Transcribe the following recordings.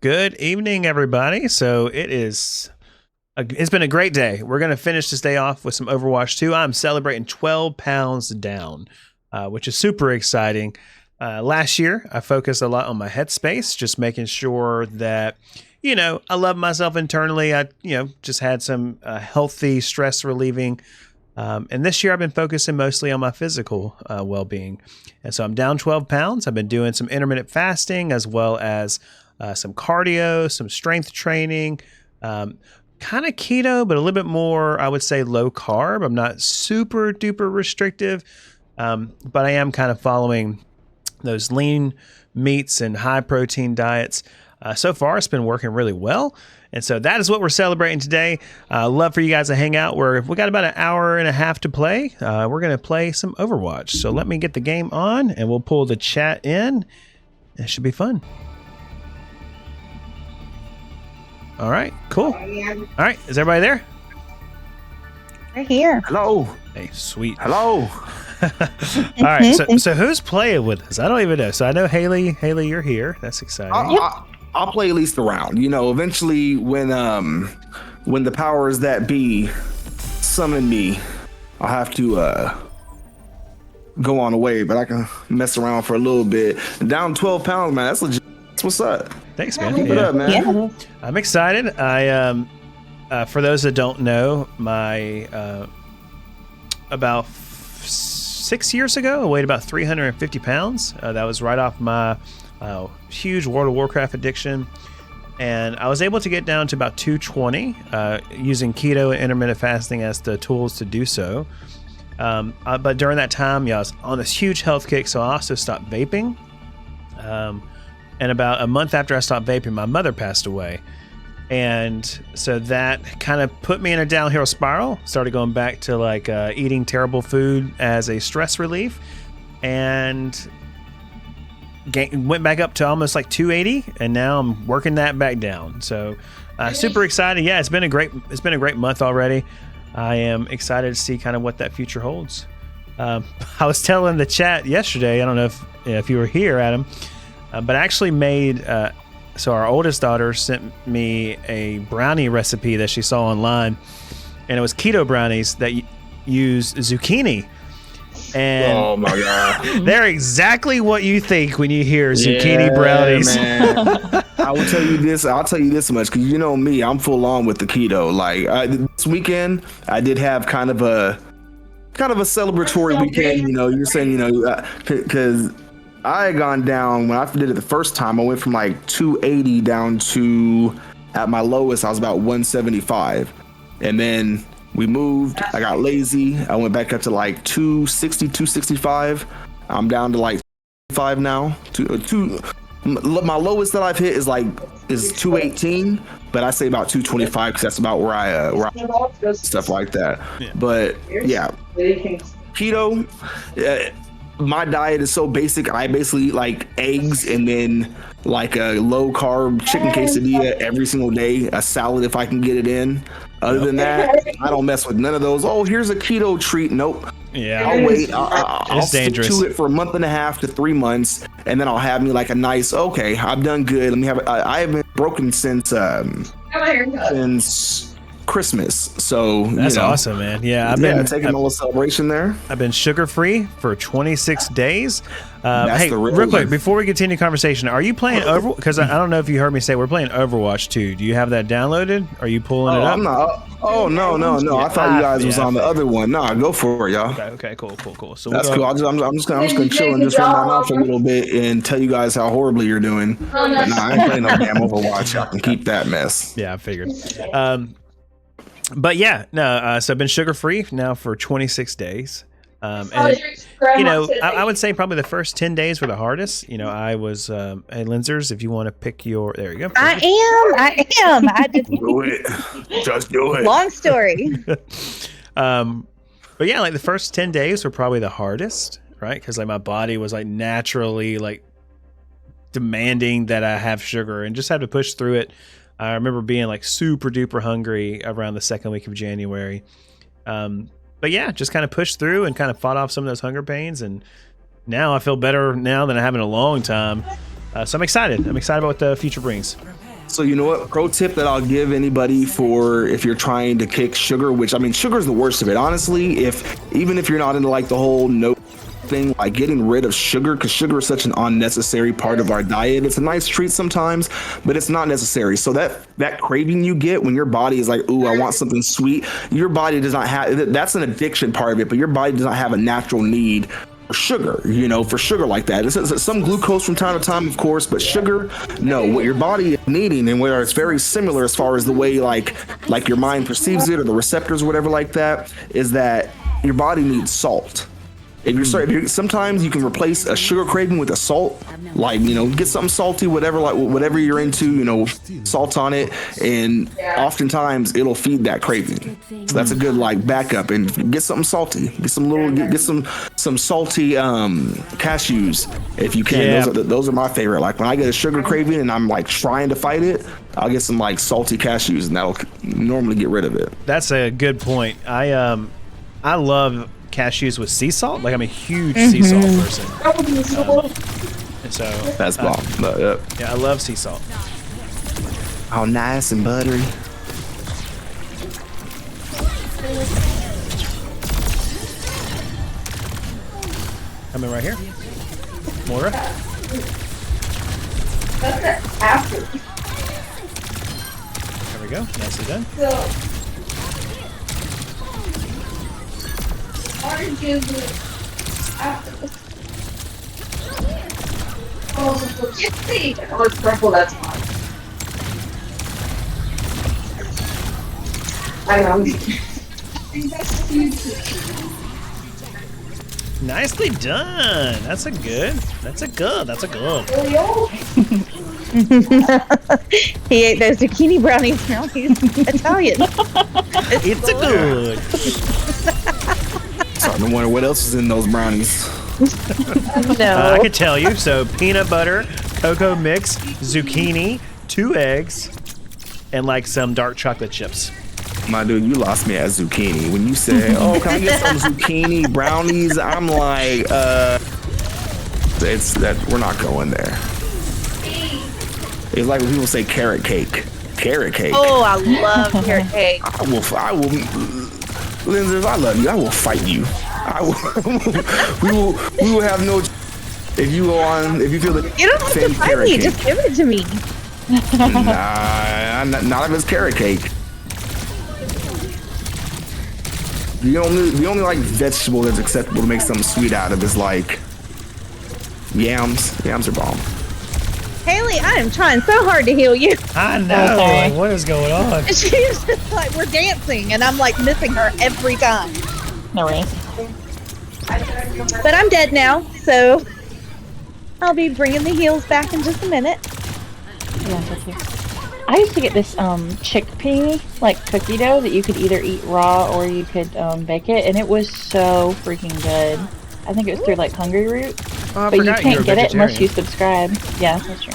Good evening, everybody. So it's been a great day. We're going to finish this day off with some Overwatch 2. I'm celebrating 12 pounds down, which is super exciting. Last year, I focused a lot on my headspace, just making sure that, I love myself internally. I, just had some healthy, stress relieving. And this year I've been focusing mostly on my physical well-being. And so I'm down 12 pounds. I've been doing some intermittent fasting as well as some cardio, some strength training, kind of keto, but a little bit more, I would say, low carb. I'm not super duper restrictive, but I am kind of following those lean meats and high protein diets. So far, it's been working really well. And so that is what we're celebrating today. Love for you guys to hang out. We got about an hour and a half to play. We're going to play some Overwatch. So let me get the game on and we'll pull the chat in. It should be fun. All right, cool. All right, is everybody there? We're here. Hello. Hey, sweet. Hello. All right, so who's playing with us? I don't even know. So I know Haley. Haley, you're here. That's exciting. I'll play at least a round. Eventually when the powers that be summon me, I'll have to go on away, but I can mess around for a little bit. Down 12 pounds, man. That's legit. That's what's up. Thanks, man. Keep it up, man. Yeah. I'm excited. For those that don't know, my about 6 years ago, I weighed about 350 pounds. That was right off my huge World of Warcraft addiction, and I was able to get down to about 220 using keto and intermittent fasting as the tools to do so. But during that time, I was on this huge health kick, so I also stopped vaping. And about a month after I stopped vaping, my mother passed away. And so that kind of put me in a downhill spiral. Started going back to eating terrible food as a stress relief, and went back up to almost 280, and now I'm working that back down. So super excited. Yeah, it's been a great month already. I am excited to see kind of what that future holds. I was telling the chat yesterday, I don't know if you were here, Adam, but I actually made so our oldest daughter sent me a brownie recipe that she saw online, and it was keto brownies that use zucchini. And oh my god, they're exactly what you think when you hear zucchini brownies. Man. I will tell you this. I'll tell you this much, because you know me, I'm full on with the keto. This weekend, I did have kind of a celebratory weekend. You're saying, because I had gone down when I did it the first time. I went from 280 down to, at my lowest, I was about 175, and then we moved. I got lazy. I went back up to 260, 265. I'm down to 5 now. My lowest that I've hit is 218, but I say about 225 because that's about where I stuff like that. Yeah. But yeah, keto. My diet is so basic. I basically eat eggs and then a low carb chicken quesadilla every single day. A salad if I can get it in. Other than that, I don't mess with none of those. Oh, here's a keto treat. Nope. Yeah. I'll wait. I'll stick dangerous. to it for a month and a half to 3 months, and then I'll have me a nice. Okay, I've done good. Let me have. I haven't broken since Christmas. So that's awesome, man. Yeah, I've been taking a little celebration there. I've been sugar free for 26 days. Hey, real quick one. before we continue the conversation, are you playing Overwatch? Because I don't know if you heard me say we're playing Overwatch 2. Do you have that downloaded? Are you pulling it up? I'm not. Oh no. I thought you guys was on the other one. Nah, go for it, y'all. Okay, cool. So that's cool. I'm just gonna chill and just run my mouth a little bit and tell you guys how horribly you're doing. But I ain't playing no damn Overwatch. Y'all can keep that mess. Yeah, I figured. But yeah, no. So I've been sugar free now for 26 days. And I would say probably the first 10 days were the hardest. I was hey, Linzers, if you want to pick your, there you go. I am. I just do it. Just do it. Long story. But yeah, the first 10 days were probably the hardest, right? Because my body was naturally demanding that I have sugar, and just had to push through it. I remember being super duper hungry around the second week of January. But yeah, just kind of pushed through and kind of fought off some of those hunger pains. And now I feel better now than I have in a long time. So I'm excited. I'm excited about what the future brings. So you know what? Pro tip that I'll give anybody for if you're trying to kick sugar, which I mean, sugar is the worst of it. Honestly, even if you're not into like the whole no thing, like getting rid of sugar, because sugar is such an unnecessary part of our diet. It's a nice treat sometimes, but it's not necessary. So that craving you get when your body is like, ooh, I want something sweet. Your body does not have, that's an addiction part of it, but your body does not have a natural need for sugar, for sugar like that. It's some glucose from time to time, of course, but sugar, no. What your body is needing, and where it's very similar as far as the way like your mind perceives it, or the receptors or whatever like that, is that your body needs salt. Sometimes you can replace a sugar craving with a salt, like get something salty, whatever you're into, salt on it, and oftentimes it'll feed that craving. So that's a good like backup. And get something salty, get some salty cashews if you can. Yeah. Those are my favorite. Like when I get a sugar craving and I'm like trying to fight it, I'll get some like salty cashews, and that'll normally get rid of it. That's a good point. I love cashews with sea salt. Like I'm a huge sea salt person. And so That's bomb. yeah, I love sea salt. Oh, nice and buttery. Coming right here. Moira. There we go. Nicely done. Oh, it's purple, that's fine. I know. Nicely done. That's a good. He ate those zucchini brownies. Now he's Italian. It's a good. Starting to wonder what else is in those brownies. No. I could tell you. So peanut butter, cocoa mix, zucchini, 2 eggs, and like some dark chocolate chips. My dude, you lost me at zucchini. When you said, oh, can I get some zucchini brownies? I'm like, it's that we're not going there. It's like when people say carrot cake. Carrot cake. Oh, I love carrot cake. I will, Lindsay, if I love you, I will fight you. I will, we will have no, if you feel the You don't have to fight me. Just give it to me. Nah, not if it's carrot cake. The only like vegetable that's acceptable to make something sweet out of is like yams. Yams are bomb. Haley, I am trying so hard to heal you. I know. Okay. Like, what is going on? She's just like, we're dancing, and I'm like missing her every time. No worries. But I'm dead now, so I'll be bringing the heals back in just a minute. Yeah, thank you. I used to get this chickpea like cookie dough that you could either eat raw or you could bake it, and it was so freaking good. I think it was through like Hungry Root, Oh, I but you forgot can't were get it unless vegetarian. you subscribe. Yeah, that's true.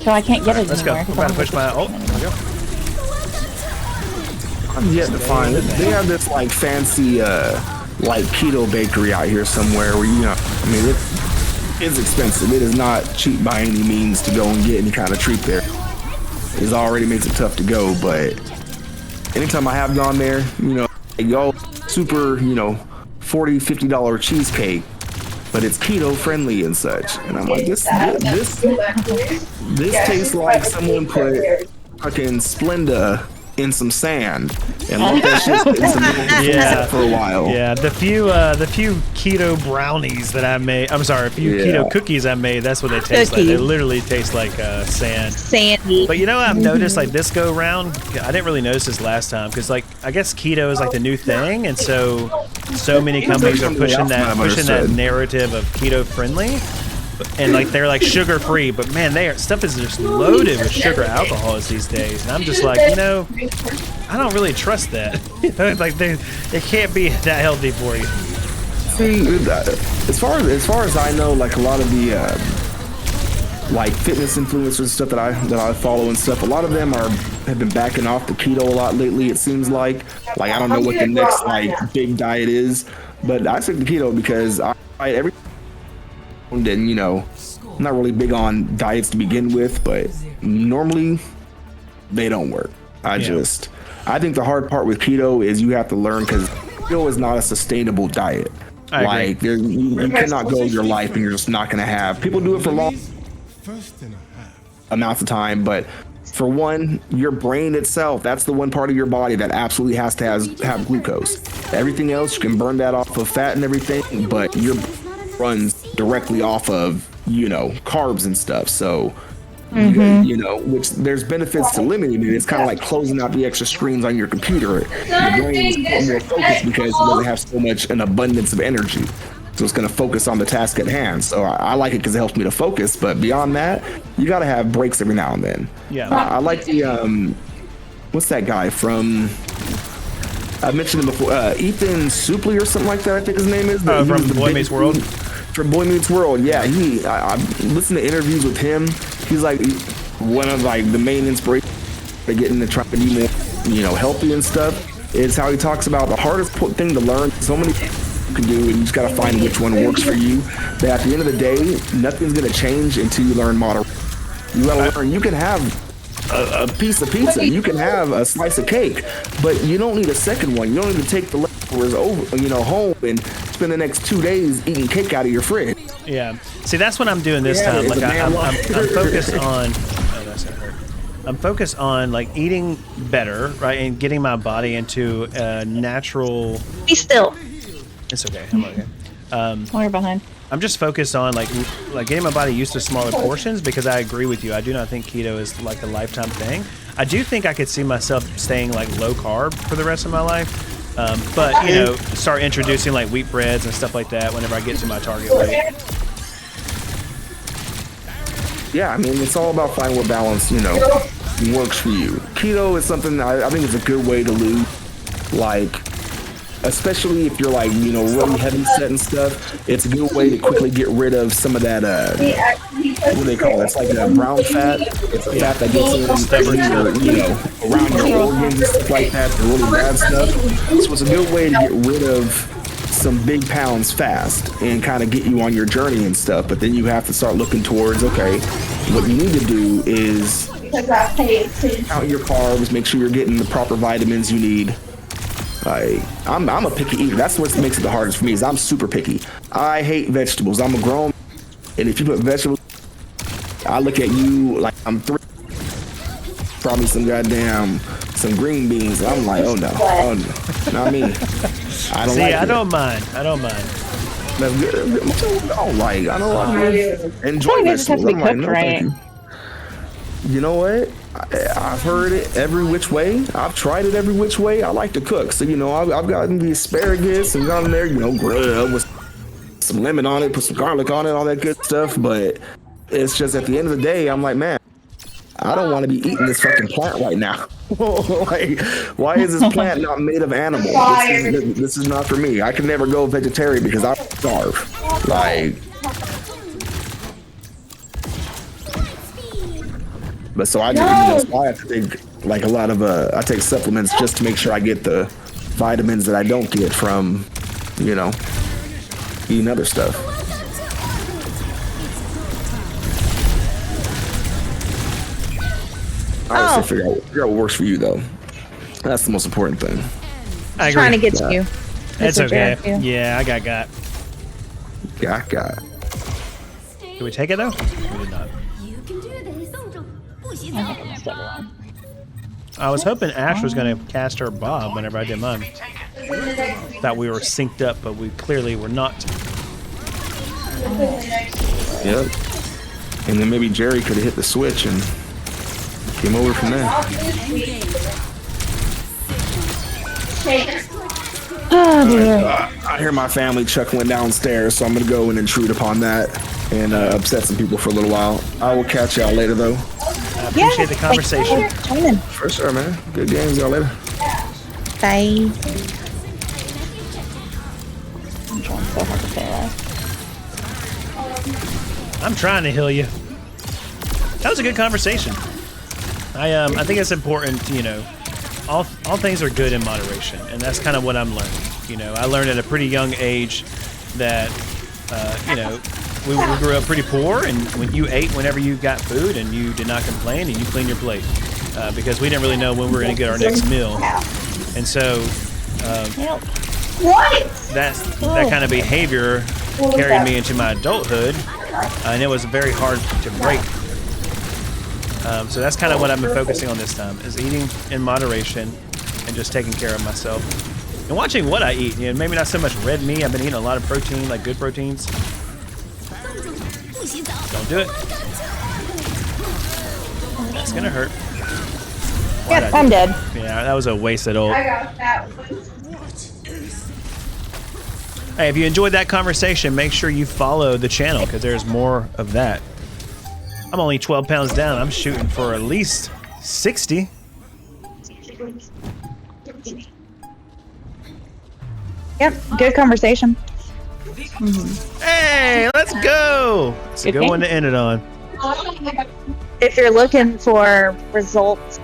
So I can't get it Let's go. anymore. We're about to push my. Oh, there we go. I'm yet to find it. They have this like fancy like keto bakery out here somewhere where I mean it's expensive. It is not cheap by any means to go and get any kind of treat there. It already makes it tough to go, but anytime I have gone there, y'all super, $40-$50 cheesecake, but it's keto friendly and such. And I'm like, this tastes like someone put fucking Splenda in some sand and let that shit sit in some Yeah. for a while. Yeah, the few keto brownies that I made. I'm sorry, a few keto cookies I made. That's what they taste like. They literally taste like sand. Sandy. But I've noticed like this go round. I didn't really notice this last time because like I guess keto is like the new thing, and so many companies are pushing that narrative of keto friendly. And like they're like sugar free, but man, stuff is just loaded with sugar alcohols these days. And I'm just like, I don't really trust that. Like they can't be that healthy for you. See, as far as I know, like a lot of the like fitness influencers and stuff that I follow and stuff, a lot of them have been backing off the keto a lot lately. It seems like I don't know what the next like big diet is, but I stick to keto because I every and I'm not really big on diets to begin with, but normally they don't work. I think the hard part with keto is you have to learn, because keto is not a sustainable diet. Like you cannot go your life and you're just not going to have. People do it for long amounts of time, but for one, your brain itself, that's the one part of your body that absolutely has to have glucose. Everything else, you can burn that off of fat and everything, but your runs directly off of carbs and stuff. So which there's benefits to limiting it. It's kind of like closing out the extra screens on your computer. Your brain is more focused because it doesn't have so much an abundance of energy. So it's going to focus on the task at hand. So I like it because it helps me to focus. But beyond that, you got to have breaks every now and then. Yeah. I like the what's that guy from? I mentioned him before. Ethan Suplee or something like that. I think his name is. From Boy Meets World. From Boy Meets World, yeah. I listened to interviews with him. He's like one of the main inspirations to getting to try to be more, healthy and stuff. Is how he talks about the hardest thing to learn. So many you can do, and you just got to find which one works for you. But at the end of the day, nothing's gonna change until you learn moderation. You gotta learn. You can have a piece of pizza, you can have a slice of cake, but you don't need a second one. You don't need to take the leftovers over, home and spend the next 2 days eating cake out of your fridge. Yeah. See, that's what I'm doing this time. Like I'm focused on. Oh, that's not hurt. I'm focused on eating better, right, and getting my body into a natural. Be still. It's okay. I'm okay. We're behind. I'm just focused on like getting my body used to smaller portions, because I agree with you. I do not think keto is like a lifetime thing. I do think I could see myself staying low carb for the rest of my life. But start introducing wheat breads and stuff like that whenever I get to my target weight. Yeah, I mean, it's all about finding what balance, works for you. Keto is something I think it's a good way to lose, especially if you're really heavy set and stuff. It's a good way to quickly get rid of some of that what do they call it? It's like that brown fat. It's a fat that gets in your, around your organs and stuff like that, the really bad stuff. So it's a good way to get rid of some big pounds fast and kind of get you on your journey and stuff. But then you have to start looking towards, okay, what you need to do is count your carbs, make sure you're getting the proper vitamins you need. I'm a picky eater. That's what makes it the hardest for me, is I'm super picky. I hate vegetables. I'm a grown, and if you put vegetables, I look at you like I'm probably some green beans. I'm like, oh no, not me. I don't I don't mind. That's good. I don't enjoy vegetables. I'm like, no, thank you. You know what? I've heard it every which way. I've tried it every which way. I like to cook. So, I've gotten the asparagus and gotten there, grilled with some lemon on it, put some garlic on it, all that good stuff. But it's just at the end of the day, I'm like, man, I don't want to be eating this fucking plant right now. Why is this plant not made of animals? This is not for me. I can never go vegetarian because I'll starve. But so I just, I have to take a lot of I take supplements just to make sure I get the vitamins that I don't get from, eating other stuff. I have to figure out what works for you, though. That's the most important thing. I agree. Trying to get to you. It's okay. Yeah, I got. Got. Did we take it though? We did not. I think I missed everyone. I was hoping Ash was going to cast her Bob whenever I did mine. Thought we were synced up, but we clearly were not. Yep. And then maybe Jerry could have hit the switch and came over from there. I hear my family chuckling downstairs, so I'm going to go and intrude upon that and upset some people for a little while. I will catch y'all later, though. I appreciate the conversation. For sure, man. Good games. Y'all later. Bye. I'm trying so hard to say that. I'm trying to heal you. That was a good conversation. I think it's important, all things are good in moderation, and that's kind of what I'm learning. I learned at a pretty young age that, we grew up pretty poor, and when you ate whenever you got food, and you did not complain, and you cleaned your plate, because we didn't really know when we were going to get our next meal, and so that kind of behavior carried me into my adulthood, and it was very hard to break. So that's kind of what I've been focusing on this time, is eating in moderation and just taking care of myself. And watching what I eat, you know, maybe not so much red meat. I've been eating a lot of protein, like good proteins. Don't do it. That's gonna hurt. Yep, I'm dead. Yeah, that was a wasted ult. I got that one. Hey, if you enjoyed that conversation, make sure you follow the channel, because there's more of that. I'm only 12 pounds down. I'm shooting for at least 60. Yep, good conversation. Hey, let's go. It's a good one to end it on. If you're looking for results